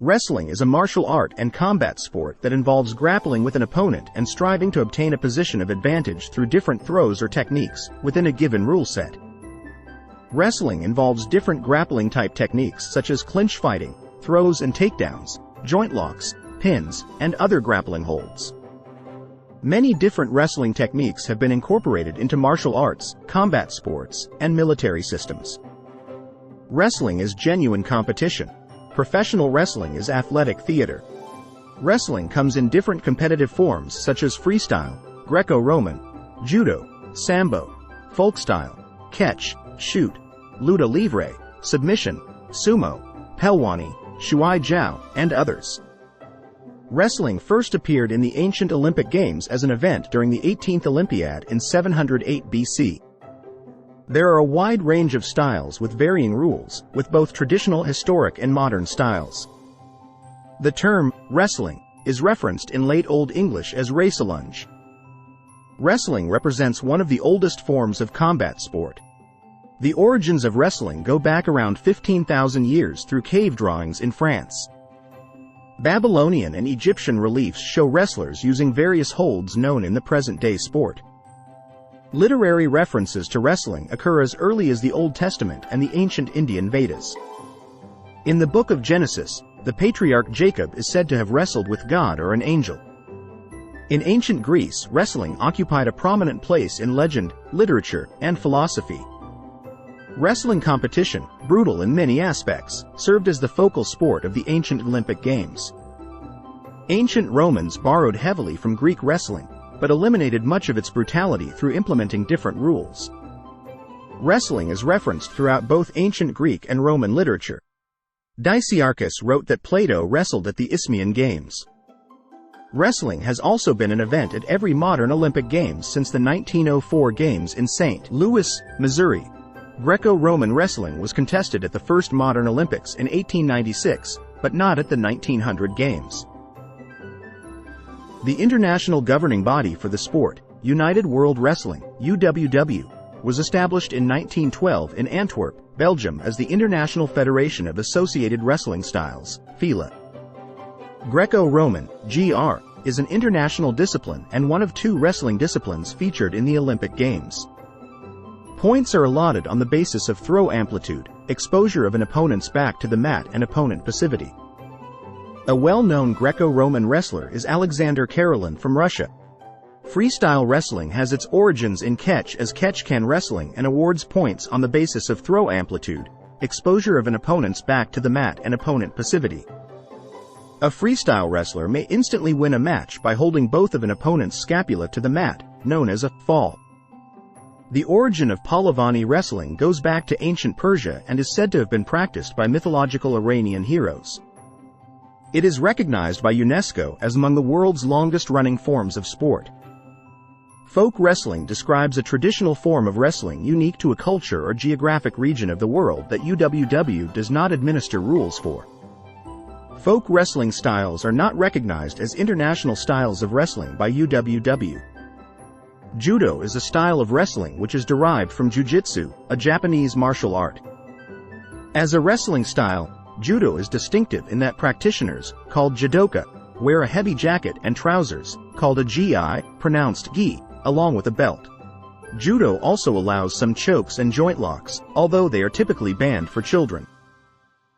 Wrestling is a martial art and combat sport that involves grappling with an opponent and striving to obtain a position of advantage through different throws or techniques within a given rule set. Wrestling involves different grappling type techniques such as clinch fighting, throws and takedowns, joint locks, pins, and other grappling holds. Many different wrestling techniques have been incorporated into martial arts, combat sports, and military systems. Wrestling is genuine competition. Professional wrestling is athletic theater. Wrestling comes in different competitive forms such as freestyle, Greco-Roman, judo, sambo, folk style, catch, shoot, luta livre, submission, sumo, pelwani, shuai jiao, and others. Wrestling first appeared in the ancient Olympic Games as an event during the 18th Olympiad in 708 BC. There are a wide range of styles with varying rules, with both traditional, historic, and modern styles. The term, wrestling, is referenced in Late Old English as racelunge. Wrestling represents one of the oldest forms of combat sport. The origins of wrestling go back around 15,000 years through cave drawings in France. Babylonian and Egyptian reliefs show wrestlers using various holds known in the present-day sport. Literary references to wrestling occur as early as the Old Testament and the ancient Indian Vedas. In the book of Genesis, the patriarch Jacob is said to have wrestled with God or an angel. In ancient Greece, wrestling occupied a prominent place in legend, literature, and philosophy. Wrestling competition, brutal in many aspects, served as the focal sport of the ancient Olympic Games. Ancient Romans borrowed heavily from Greek wrestling, but eliminated much of its brutality through implementing different rules. Wrestling is referenced throughout both ancient Greek and Roman literature. Dicaearchus wrote that Plato wrestled at the Isthmian Games. Wrestling has also been an event at every modern Olympic Games since the 1904 Games in St. Louis, Missouri. Greco-Roman wrestling was contested at the first modern Olympics in 1896, but not at the 1900 Games. The international governing body for the sport, United World Wrestling, UWW, was established in 1912 in Antwerp, Belgium as the International Federation of Associated Wrestling Styles, FILA. Greco-Roman, GR, is an international discipline and one of two wrestling disciplines featured in the Olympic Games. Points are allotted on the basis of throw amplitude, exposure of an opponent's back to the mat, and opponent passivity. A well-known Greco-Roman wrestler is Alexander Karelin from Russia. Freestyle wrestling has its origins in catch as catch-can wrestling and awards points on the basis of throw amplitude, exposure of an opponent's back to the mat, and opponent passivity. A freestyle wrestler may instantly win a match by holding both of an opponent's scapula to the mat, known as a fall. The origin of Pahlavi wrestling goes back to ancient Persia and is said to have been practiced by mythological Iranian heroes. It is recognized by UNESCO as among the world's longest-running forms of sport. Folk wrestling describes a traditional form of wrestling unique to a culture or geographic region of the world that UWW does not administer rules for. Folk wrestling styles are not recognized as international styles of wrestling by UWW. Judo is a style of wrestling which is derived from jiu-jitsu, a Japanese martial art. As a wrestling style, Judo is distinctive in that practitioners, called judoka, wear a heavy jacket and trousers, called a gi, pronounced gi, along with a belt. Judo also allows some chokes and joint locks, although they are typically banned for children.